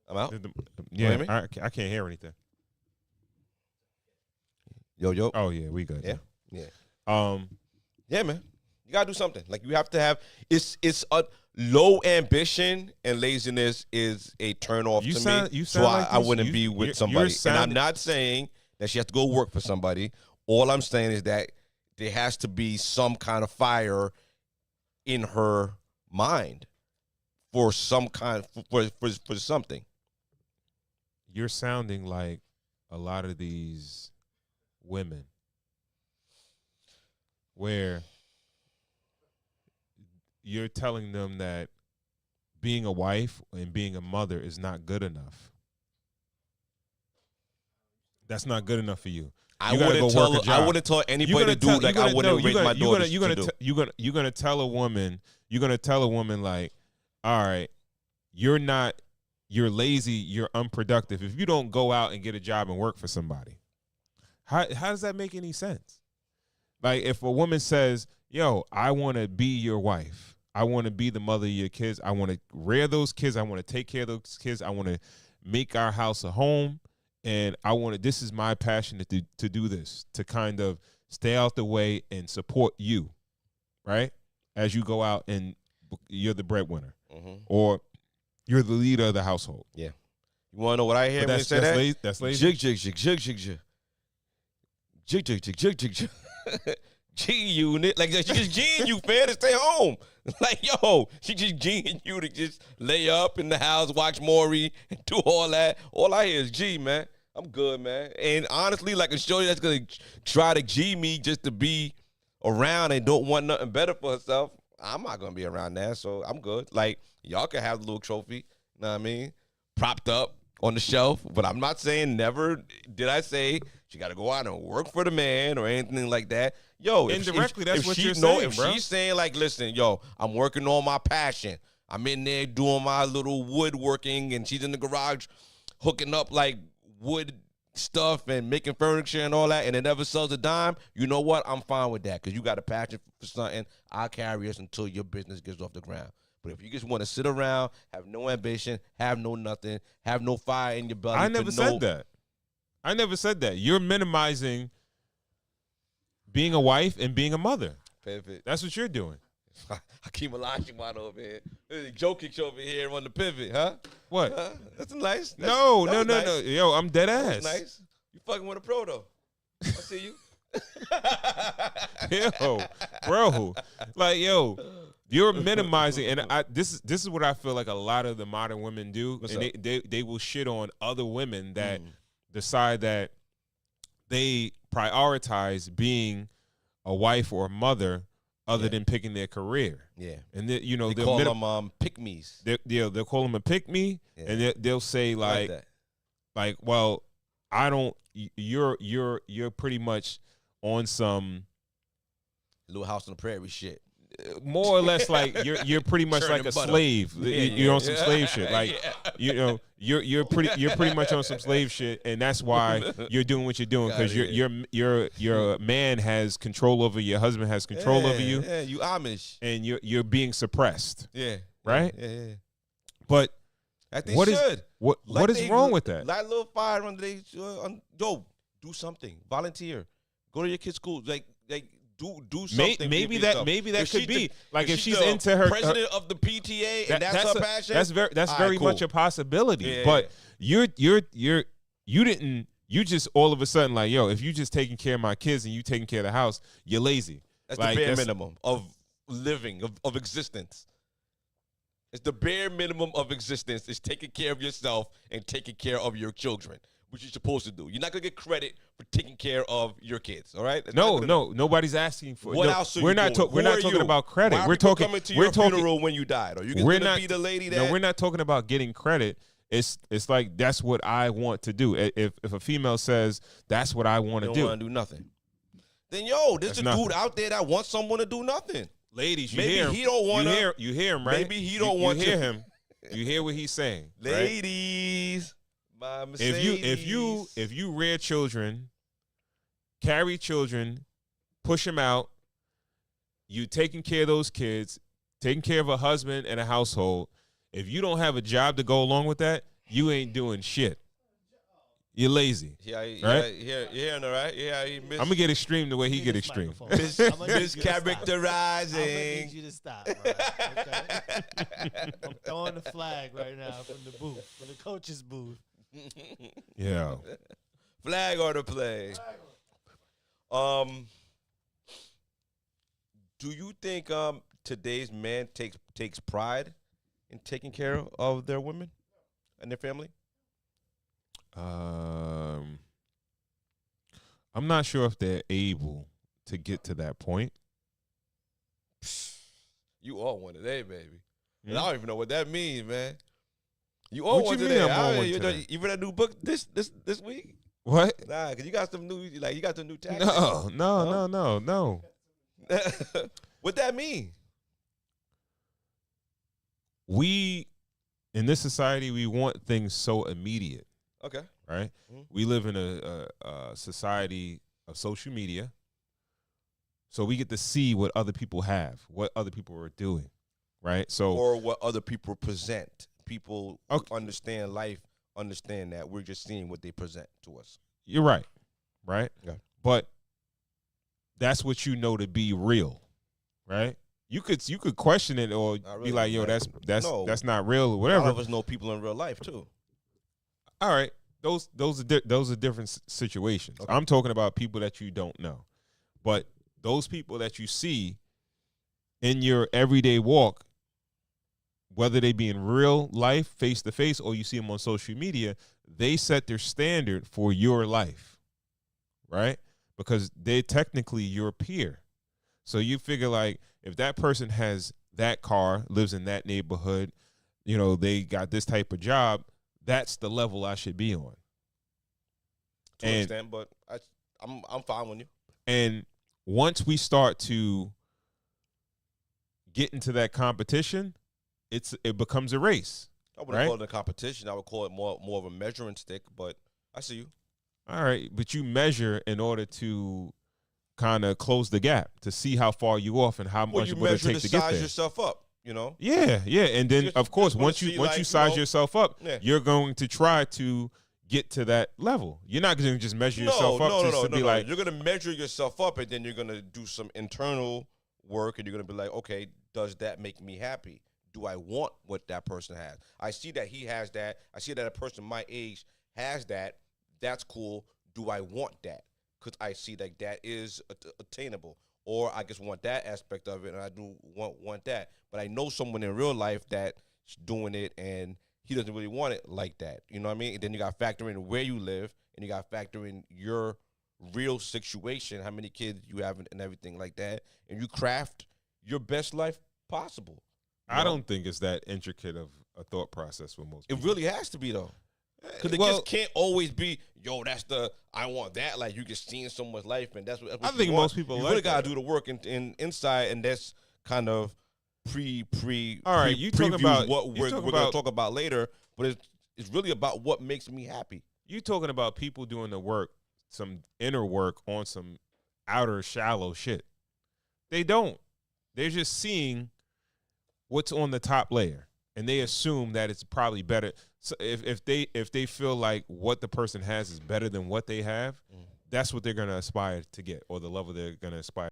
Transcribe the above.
I'm out. Yeah, I can't hear anything. Yo. Oh yeah, we good. Yeah. Yeah, man. You gotta do something. Like you have to have. It's a low ambition and laziness is a turn off to me. So I wouldn't be with somebody. And I'm not saying that she has to go work for somebody. All I'm saying is that there has to be some kind of fire in her mind for some kind for something. You're sounding like a lot of these women where you're telling them that being a wife and being a mother is not good enough. That's not good enough for you. I wouldn't tell anybody to do like I wouldn't raise my daughter to do. You're gonna tell a woman. You're gonna tell a woman like, all right, you're lazy, you're unproductive. If you don't go out and get a job and work for somebody, how does that make any sense? Like if a woman says, yo, I want to be your wife. I want to be the mother of your kids. I want to rear those kids. I want to take care of those kids. I want to make our house a home. And this is my passion to do this, to kind of stay out the way and support you, right? As you go out and you're the breadwinner or you're the leader of the household. Yeah. You want to know what I hear when you say that? That's lazy. Jig. G-unit. Like, she's just G'ing you, fam, to stay home. Like, yo, she just G'ing you to just lay up in the house, watch Maury, and do all that. All I hear is G, man. I'm good, man. And honestly, like a shorty that's going to try to G me just to be around and don't want nothing better for herself, I'm not going to be around that, so I'm good. Like, y'all can have the little trophy, you know what I mean, propped up on the shelf, but I'm not saying never did I say she got to go out and work for the man or anything like that. Yo, indirectly, that's what you're saying, if bro. She's saying, like, listen, yo, I'm working on my passion. I'm in there doing my little woodworking, and she's in the garage hooking up, like, wood stuff and making furniture and all that, and it never sells a dime. You know what? I'm fine with that because you got a passion for something. I'll carry us until your business gets off the ground. But if you just want to sit around, have no ambition, have no nothing, have no fire in your belly. I never said that. You're minimizing being a wife and being a mother. Pivot. That's what you're doing. Hakeem Olajuwon over here. Jokic over here on the pivot, huh? What? That's nice. No. Yo, I'm dead ass. That's nice. You fucking with a pro, though. I see you. Yo, bro. Like, yo, you're minimizing. And this is what I feel like a lot of the modern women do. They will shit on other women that decide that they prioritize being a wife or a mother other than picking their career. Yeah. And they call them pick-me's. They'll call them a pick-me, and they'll say like, well, I don't. You're pretty much on some Little House on the Prairie shit. More or less, like you're pretty much like a slave. You're on some slave shit. Like you're pretty much on some slave shit, and that's why you're doing what you're doing, because your man has control over your husband, has control over you. Yeah, you Amish, and you're being suppressed. Yeah, right. Yeah. But what is wrong with that? Light a little fire under they. Yo, do something. Volunteer. Go to your kids' school. Like. Do something. Maybe that could be like if she's into her president of the PTA and that's her passion. That's very much a possibility. Yeah. But you just all of a sudden like, yo, if you just taking care of my kids and you taking care of the house, you're lazy. That's like, the bare minimum of living, of existence. It's the bare minimum of existence is taking care of yourself and taking care of your children, which you're supposed to do. You're not gonna get credit for taking care of your kids. All right? No, nobody's asking for. What else? We're not talking about credit. We're talking coming to your funeral when you died. Are you gonna be the lady that? No, we're not talking about getting credit. It's like that's what I want to do. If a female says that's what I want to do, don't want to do nothing. Then there's a dude out there that wants someone to do nothing. Ladies, you hear him. He don't want to. You hear him, right? Maybe he don't want to. You hear him. You hear what he's saying. Ladies, right? My Mercedes. If you rear children, carry children, push them out, you taking care of those kids, taking care of a husband and a household. If you don't have a job to go along with that, you ain't doing shit. You're lazy. Yeah, right? You hearing it, right? Yeah, he I'm gonna get extreme the way he get extreme. Mischaracterizing. I'm gonna need you to stop. Right? Okay? I'm throwing the flag right now from the booth, from the coach's booth. Yeah. Flag or the play. Do you think today's man takes pride in taking care of their women and their family? I'm not sure if they're able to get to that point. You all one today, baby. And I don't even know what that means, man. You What all one you mean today. I'm on one today? You read a new book this week? What? Nah, because you got some new, you got some new tactics. No. What that mean? We, in this society, we want things so immediate. Okay. Right? Mm-hmm. We live in a society of social media. So we get to see what other people have, what other people are doing. Right? So or what other people present. People who understand life, understand that we're just seeing what they present to us. You're right. Right? Yeah. But that's what you know to be real. Right? You could question it or really, be like, yo, man. that's not real or whatever. A lot of us know people in real life too. All right, those are different situations. Okay. I'm talking about people that you don't know, but those people that you see in your everyday walk, whether they be in real life, face to face, or you see them on social media, they set their standard for your life, right? Because they're technically your peer. So you figure like if that person has that car, lives in that neighborhood, they got this type of job. That's the level I should be on. To an extent, but I'm fine with you. And once we start to get into that competition, it becomes a race. I wouldn't call it a competition. I would call it more of a measuring stick, but I see you. All right, but you measure in order to kind of close the gap to see how far you off and how much it would take to get there. Size yourself up. Yeah, and then Just, of course once see, you size yourself up, yeah. you're going to try to get to that level. You're not going to just measure yourself up to be like you're going to measure yourself up, and then you're going to do some internal work, and you're going to be like, okay, does that make me happy? Do I want what that person has? I see that he has that. I see that a person my age has that. That's cool. Do I want that? Because I see that is attainable. Or I just want that aspect of it, and I do want that. But I know someone in real life that's doing it, and he doesn't really want it like that. You know what I mean? And then you got to factor in where you live, and you got to factor in your real situation, how many kids you have, and everything like that. And you craft your best life possible. I don't think it's that intricate of a thought process for most people. It really has to be, though. Because it just can't always be, I want that. Like, you just seeing someone's life, and that's what I think most people you like really got that. to do the work inside, and that's kind of All right, you talking about what we're going to talk about later, but it's really about what makes me happy. You talking about people doing the work, some inner work on some outer shallow shit. They don't. They're just seeing what's on the top layer, and they assume that it's probably better. So if they feel like what the person has is better than what they have, that's what they're gonna aspire to get, or the level they're gonna aspire